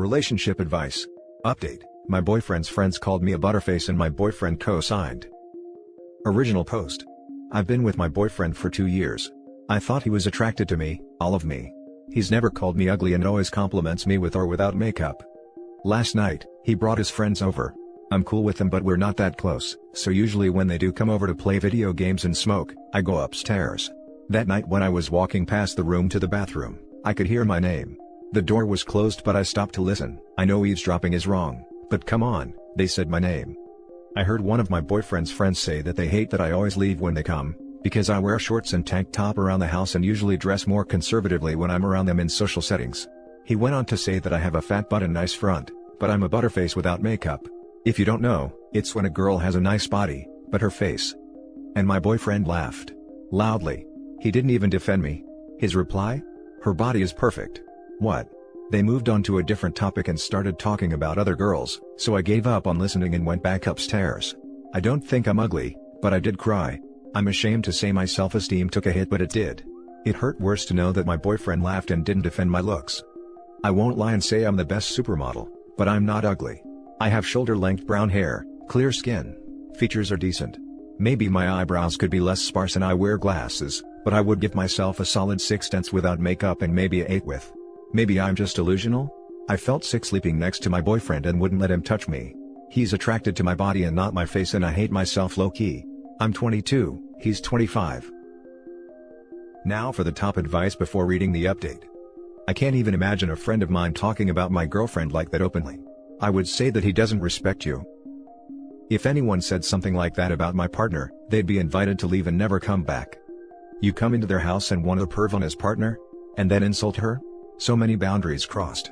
Relationship advice. Update. My boyfriend's friends called me a butterface and my boyfriend co-signed. Original post. I've been with my boyfriend for 2 years. I thought he was attracted to me, all of me. He's never called me ugly and always compliments me with or without makeup. Last night, he brought his friends over. I'm cool with them but we're not that close, so usually when they do come over to play video games and smoke, I go upstairs. That night when I was walking past the room to the bathroom, I could hear my name. The door was closed but I stopped to listen. I know eavesdropping is wrong, but come on, they said my name. I heard one of my boyfriend's friends say that they hate that I always leave when they come, because I wear shorts and tank top around the house and usually dress more conservatively when I'm around them in social settings. He went on to say that I have a fat butt and nice front, but I'm a butterface without makeup. If you don't know, it's when a girl has a nice body, but her face. And my boyfriend laughed. Loudly. He didn't even defend me. His reply? Her body is perfect. What? They moved on to a different topic and started talking about other girls, so I gave up on listening and went back upstairs. I don't think I'm ugly, but I did cry. I'm ashamed to say my self-esteem took a hit but it did. It hurt worse to know that my boyfriend laughed and didn't defend my looks. I won't lie and say I'm the best supermodel, but I'm not ugly. I have shoulder-length brown hair, clear skin. Features are decent. Maybe my eyebrows could be less sparse and I wear glasses, but I would give myself a solid 6/10 without makeup and maybe a 8 with. Maybe I'm just delusional? I felt sick sleeping next to my boyfriend and wouldn't let him touch me. He's attracted to my body and not my face and I hate myself low-key. I'm 22, he's 25. Now for the top advice before reading the update. I can't even imagine a friend of mine talking about my girlfriend like that openly. I would say that he doesn't respect you. If anyone said something like that about my partner, they'd be invited to leave and never come back. You come into their house and want to perv on his partner? And then insult her? So many boundaries crossed.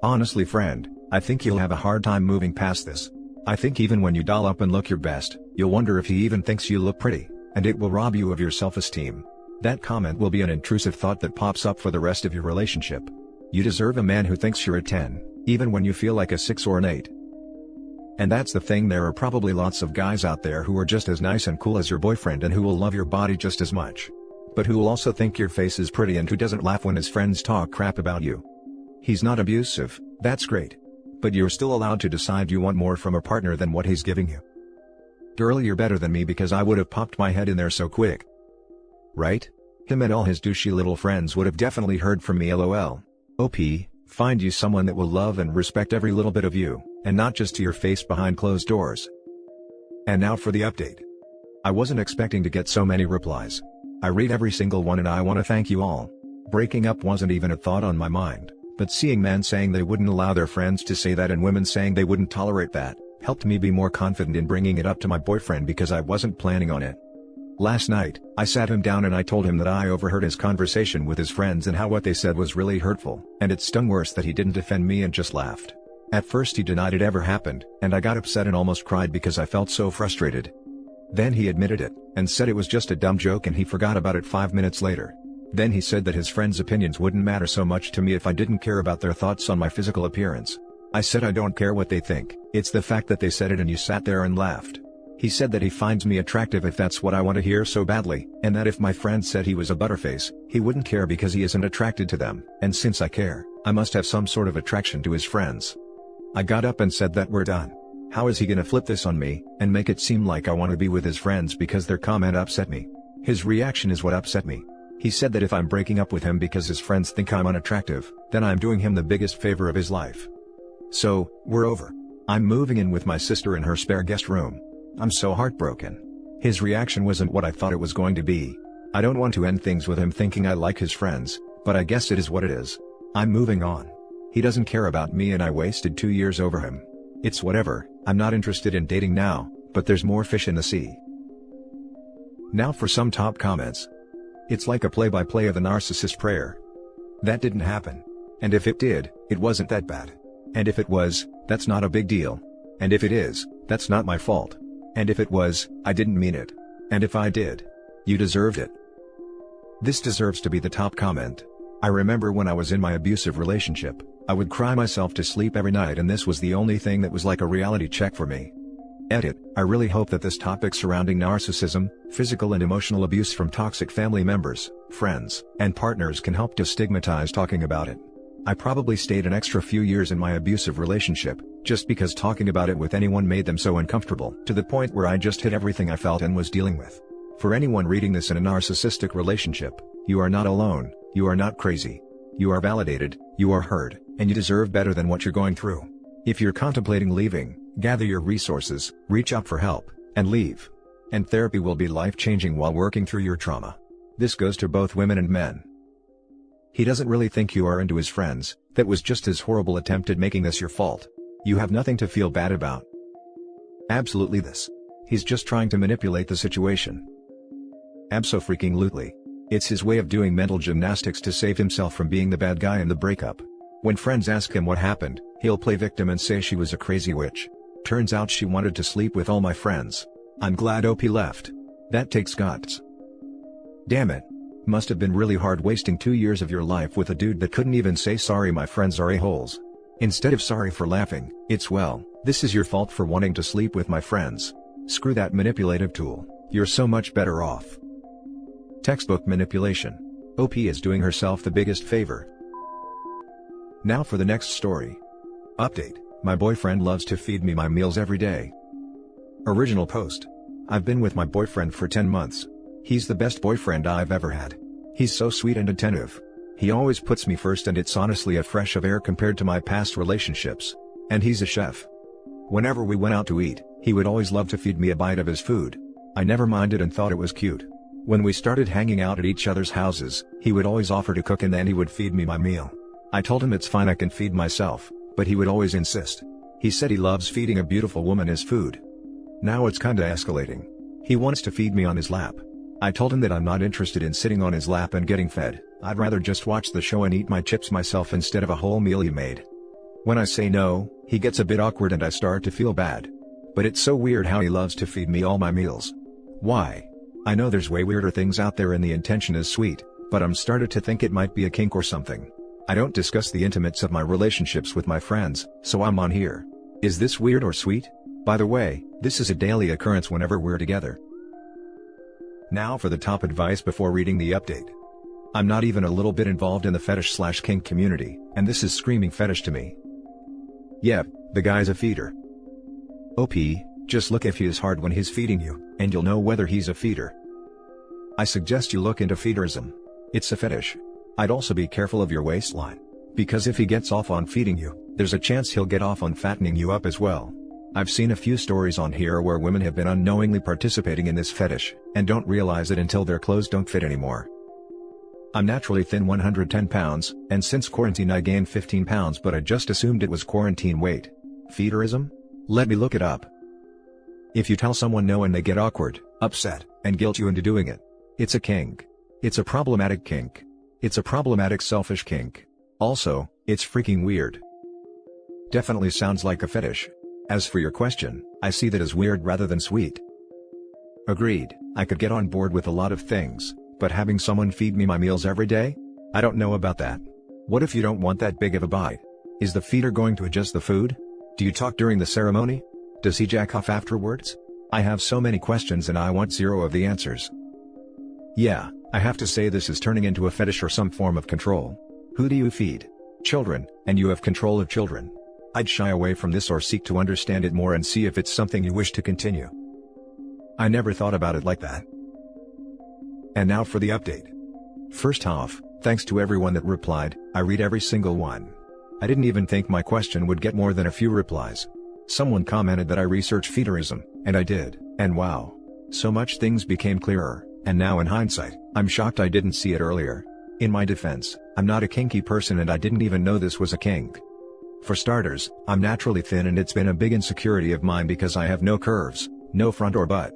Honestly friend, I think you'll have a hard time moving past this. I think even when you doll up and look your best, you'll wonder if he even thinks you look pretty, and it will rob you of your self-esteem. That comment will be an intrusive thought that pops up for the rest of your relationship. You deserve a man who thinks you're a 10, even when you feel like a 6 or an 8. And that's the thing, there are probably lots of guys out there who are just as nice and cool as your boyfriend and who will love your body just as much. But who will also think your face is pretty and who doesn't laugh when his friends talk crap about you. He's not abusive, that's great. But you're still allowed to decide you want more from a partner than what he's giving you. Girl, you're better than me because I would have popped my head in there so quick. Right? Him and all his douchey little friends would have definitely heard from me lol. OP, find you someone that will love and respect every little bit of you, and not just to your face behind closed doors. And now for the update. I wasn't expecting to get so many replies. I read every single one and I want to thank you all. Breaking up wasn't even a thought on my mind, but seeing men saying they wouldn't allow their friends to say that and women saying they wouldn't tolerate that, helped me be more confident in bringing it up to my boyfriend because I wasn't planning on it. Last night, I sat him down and I told him that I overheard his conversation with his friends and how what they said was really hurtful, and it stung worse that he didn't defend me and just laughed. At first he denied it ever happened, and I got upset and almost cried because I felt so frustrated. Then he admitted it, and said it was just a dumb joke and he forgot about it 5 minutes later. Then he said that his friends' opinions wouldn't matter so much to me if I didn't care about their thoughts on my physical appearance. I said I don't care what they think, it's the fact that they said it and you sat there and laughed. He said that he finds me attractive if that's what I want to hear so badly, and that if my friend said he was a butterface, he wouldn't care because he isn't attracted to them, and since I care, I must have some sort of attraction to his friends. I got up and said that we're done. How is he gonna flip this on me, and make it seem like I want to be with his friends because their comment upset me? His reaction is what upset me. He said that if I'm breaking up with him because his friends think I'm unattractive, then I'm doing him the biggest favor of his life. So, we're over. I'm moving in with my sister in her spare guest room. I'm so heartbroken. His reaction wasn't what I thought it was going to be. I don't want to end things with him thinking I like his friends, but I guess it is what it is. I'm moving on. He doesn't care about me and I wasted 2 years over him. It's whatever, I'm not interested in dating now, but there's more fish in the sea. Now for some top comments. It's like a play-by-play of the narcissist prayer. That didn't happen. And if it did, it wasn't that bad. And if it was, that's not a big deal. And if it is, that's not my fault. And if it was, I didn't mean it. And if I did, you deserved it. This deserves to be the top comment. I remember when I was in my abusive relationship, I would cry myself to sleep every night and this was the only thing that was like a reality check for me. Edit, I really hope that this topic surrounding narcissism, physical and emotional abuse from toxic family members, friends, and partners can help destigmatize talking about it. I probably stayed an extra few years in my abusive relationship, just because talking about it with anyone made them so uncomfortable, to the point where I just hid everything I felt and was dealing with. For anyone reading this in a narcissistic relationship, you are not alone, you are not crazy. You are validated, you are heard, and you deserve better than what you're going through. If you're contemplating leaving, gather your resources, reach out for help, and leave. And therapy will be life-changing while working through your trauma. This goes to both women and men. He doesn't really think you are into his friends, that was just his horrible attempt at making this your fault. You have nothing to feel bad about. Absolutely this. He's just trying to manipulate the situation. Abso-freaking-lutely. It's his way of doing mental gymnastics to save himself from being the bad guy in the breakup. When friends ask him what happened, he'll play victim and say she was a crazy witch. Turns out she wanted to sleep with all my friends. I'm glad OP left. That takes guts. Damn it. Must have been really hard wasting 2 years of your life with a dude that couldn't even say sorry my friends are a-holes. Instead of sorry for laughing, it's well, this is your fault for wanting to sleep with my friends. Screw that manipulative tool, you're so much better off. Textbook manipulation. OP is doing herself the biggest favor. Now for the next story. Update, my boyfriend loves to feed me my meals every day. Original post. I've been with my boyfriend for 10 months. He's the best boyfriend I've ever had. He's so sweet and attentive. He always puts me first and it's honestly a fresh of air compared to my past relationships. And he's a chef. Whenever we went out to eat, he would always love to feed me a bite of his food. I never minded and thought it was cute. When we started hanging out at each other's houses, he would always offer to cook and then he would feed me my meal. I told him it's fine, I can feed myself, but he would always insist. He said he loves feeding a beautiful woman his food. Now it's kinda escalating. He wants to feed me on his lap. I told him that I'm not interested in sitting on his lap and getting fed, I'd rather just watch the show and eat my chips myself instead of a whole meal he made. When I say no, he gets a bit awkward and I start to feel bad. But it's so weird how he loves to feed me all my meals. Why? I know there's way weirder things out there and the intention is sweet, but I'm started to think it might be a kink or something. I don't discuss the intimates of my relationships with my friends, so I'm on here. Is this weird or sweet? By the way, this is a daily occurrence whenever we're together. Now for the top advice before reading the update. I'm not even a little bit involved in the fetish/kink community, and this is screaming fetish to me. Yep, the guy's a feeder. OP, just look if he is hard when he's feeding you, and you'll know whether he's a feeder. I suggest you look into feederism. It's a fetish. I'd also be careful of your waistline. Because if he gets off on feeding you, there's a chance he'll get off on fattening you up as well. I've seen a few stories on here where women have been unknowingly participating in this fetish, and don't realize it until their clothes don't fit anymore. I'm naturally thin, 110 pounds, and since quarantine I gained 15 pounds, but I just assumed it was quarantine weight. Feederism? Let me look it up. If you tell someone no and they get awkward, upset, and guilt you into doing it, it's a kink. It's a problematic kink. It's a problematic selfish kink. Also, it's freaking weird. Definitely sounds like a fetish. As for your question, I see that as weird rather than sweet. Agreed, I could get on board with a lot of things, but having someone feed me my meals every day? I don't know about that. What if you don't want that big of a bite? Is the feeder going to adjust the food? Do you talk during the ceremony? Does he jack off afterwards? I have so many questions and I want zero of the answers. Yeah, I have to say this is turning into a fetish or some form of control. Who do you feed? Children, and you have control of children. I'd shy away from this or seek to understand it more and see if it's something you wish to continue. I never thought about it like that. And now for the update. First off, thanks to everyone that replied, I read every single one. I didn't even think my question would get more than a few replies. Someone commented that I research feederism, and I did, and wow. So much things became clearer, and now in hindsight, I'm shocked I didn't see it earlier. In my defense, I'm not a kinky person and I didn't even know this was a kink. For starters, I'm naturally thin and it's been a big insecurity of mine because I have no curves, no front or butt.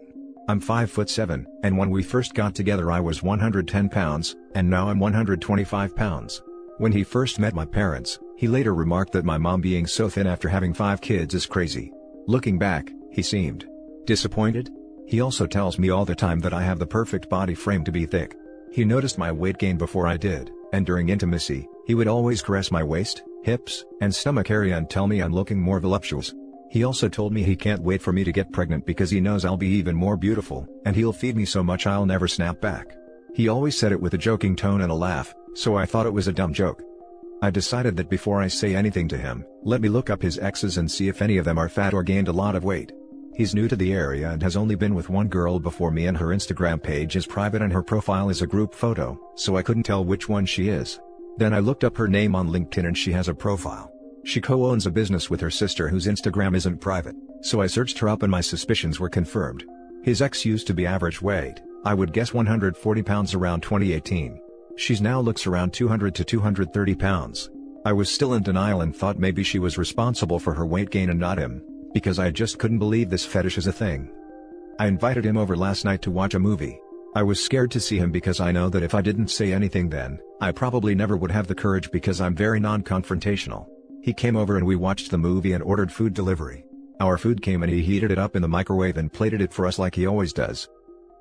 I'm 5'7", and when we first got together I was 110 pounds, and now I'm 125 pounds. When he first met my parents, he later remarked that my mom being so thin after having 5 kids is crazy. Looking back, he seemed disappointed. He also tells me all the time that I have the perfect body frame to be thick. He noticed my weight gain before I did, and during intimacy, he would always caress my waist, hips, and stomach area and tell me I'm looking more voluptuous. He also told me he can't wait for me to get pregnant because he knows I'll be even more beautiful, and he'll feed me so much I'll never snap back. He always said it with a joking tone and a laugh, so I thought it was a dumb joke. I decided that before I say anything to him, let me look up his exes and see if any of them are fat or gained a lot of weight. He's new to the area and has only been with one girl before me, and her Instagram page is private and her profile is a group photo, so I couldn't tell which one she is. Then I looked up her name on LinkedIn and she has a profile. She co-owns a business with her sister whose Instagram isn't private, so I searched her up and my suspicions were confirmed. His ex used to be average weight, I would guess 140 pounds around 2018. She's now looks around 200 to 230 pounds. I was still in denial and thought maybe she was responsible for her weight gain and not him, because I just couldn't believe this fetish is a thing. I invited him over last night to watch a movie. I was scared to see him because I know that if I didn't say anything then, I probably never would have the courage because I'm very non-confrontational. He came over and we watched the movie and ordered food delivery. Our food came and he heated it up in the microwave and plated it for us like he always does.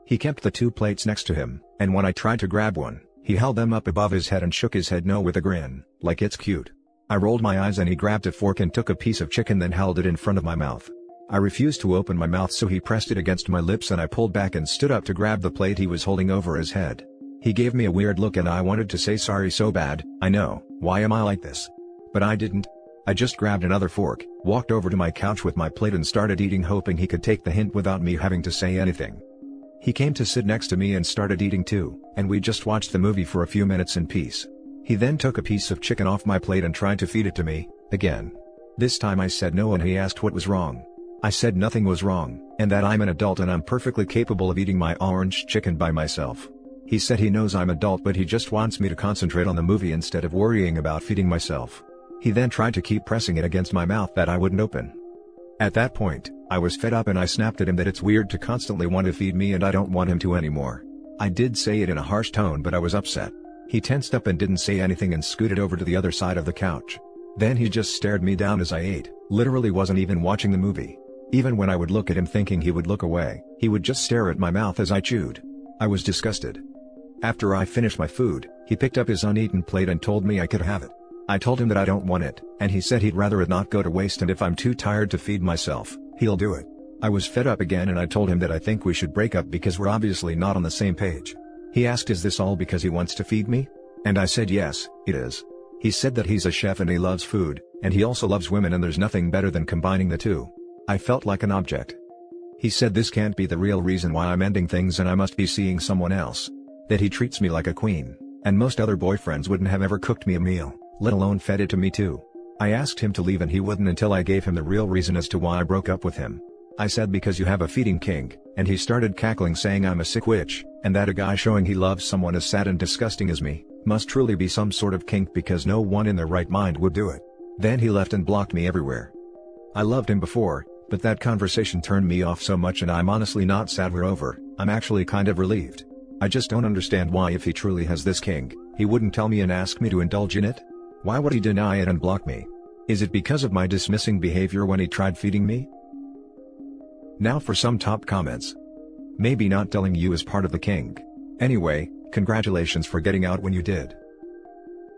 He kept the 2 plates next to him, and when I tried to grab one, he held them up above his head and shook his head no with a grin, like it's cute. I rolled my eyes and he grabbed a fork and took a piece of chicken then held it in front of my mouth. I refused to open my mouth so he pressed it against my lips and I pulled back and stood up to grab the plate he was holding over his head. He gave me a weird look and I wanted to say sorry so bad, I know, why am I like this? But I didn't. I just grabbed another fork, walked over to my couch with my plate and started eating hoping he could take the hint without me having to say anything. He came to sit next to me and started eating too, and we just watched the movie for a few minutes in peace. He then took a piece of chicken off my plate and tried to feed it to me, again. This time I said no and he asked what was wrong. I said nothing was wrong, and that I'm an adult and I'm perfectly capable of eating my orange chicken by myself. He said he knows I'm adult but he just wants me to concentrate on the movie instead of worrying about feeding myself. He then tried to keep pressing it against my mouth that I wouldn't open. At that point, I was fed up and I snapped at him that it's weird to constantly want to feed me and I don't want him to anymore. I did say it in a harsh tone but I was upset. He tensed up and didn't say anything and scooted over to the other side of the couch. Then he just stared me down as I ate, literally wasn't even watching the movie. Even when I would look at him thinking he would look away, he would just stare at my mouth as I chewed. I was disgusted. After I finished my food, he picked up his uneaten plate and told me I could have it. I told him that I don't want it, and he said he'd rather it not go to waste and if I'm too tired to feed myself, he'll do it. I was fed up again and I told him that I think we should break up because we're obviously not on the same page. He asked is this all because he wants to feed me? And I said yes, it is. He said that he's a chef and he loves food, and he also loves women and there's nothing better than combining the two. I felt like an object. He said this can't be the real reason why I'm ending things and I must be seeing someone else. That he treats me like a queen, and most other boyfriends wouldn't have ever cooked me a meal, let alone fed it to me too. I asked him to leave and he wouldn't until I gave him the real reason as to why I broke up with him. I said because you have a feeding kink, and he started cackling saying I'm a sick witch, and that a guy showing he loves someone as sad and disgusting as me, must truly be some sort of kink because no one in their right mind would do it. Then he left and blocked me everywhere. I loved him before, but that conversation turned me off so much and I'm honestly not sad we're over, I'm actually kind of relieved. I just don't understand why if he truly has this kink, he wouldn't tell me and ask me to indulge in it? Why would he deny it and block me? Is it because of my dismissing behavior when he tried feeding me? Now for some top comments. Maybe not telling you is part of the kink. Anyway, congratulations for getting out when you did.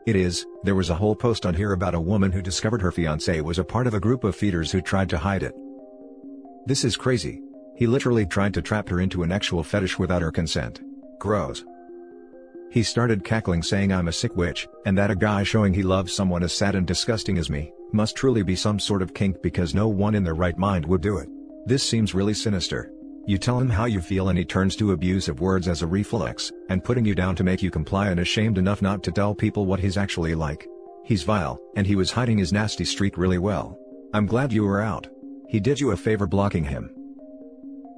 There was a whole post on here about a woman who discovered her fiancé was a part of a group of feeders who tried to hide it. This is crazy. He literally tried to trap her into an actual fetish without her consent. Gross. He started cackling saying I'm a sick witch, and that a guy showing he loves someone as sad and disgusting as me, must truly be some sort of kink because no one in their right mind would do it. This seems really sinister. You tell him how you feel and he turns to abusive words as a reflex, and putting you down to make you comply and ashamed enough not to tell people what he's actually like. He's vile, and he was hiding his nasty streak really well. I'm glad you were out. He did you a favor blocking him.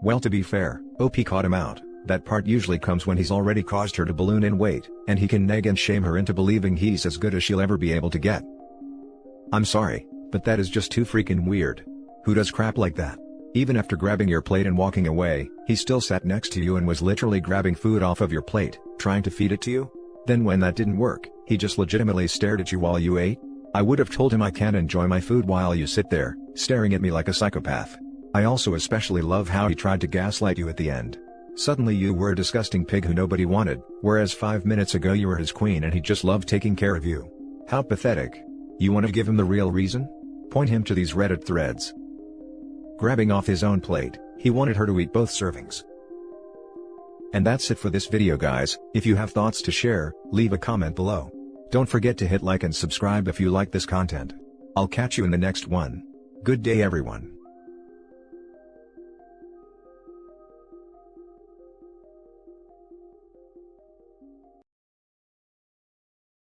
Well, to be fair, OP caught him out. That part usually comes when he's already caused her to balloon in weight, and he can nag and shame her into believing he's as good as she'll ever be able to get. I'm sorry, but that is just too freaking weird. Who does crap like that? Even after grabbing your plate and walking away, he still sat next to you and was literally grabbing food off of your plate, trying to feed it to you? Then when that didn't work, he just legitimately stared at you while you ate? I would have told him I can't enjoy my food while you sit there, staring at me like a psychopath. I also especially love how he tried to gaslight you at the end. Suddenly you were a disgusting pig who nobody wanted, whereas 5 minutes ago you were his queen and he just loved taking care of you. How pathetic. You want to give him the real reason? Point him to these Reddit threads. Grabbing off his own plate, he wanted her to eat both servings. And that's it for this video guys. If you have thoughts to share, leave a comment below. Don't forget to hit like and subscribe if you like this content. I'll catch you in the next one. Good day everyone.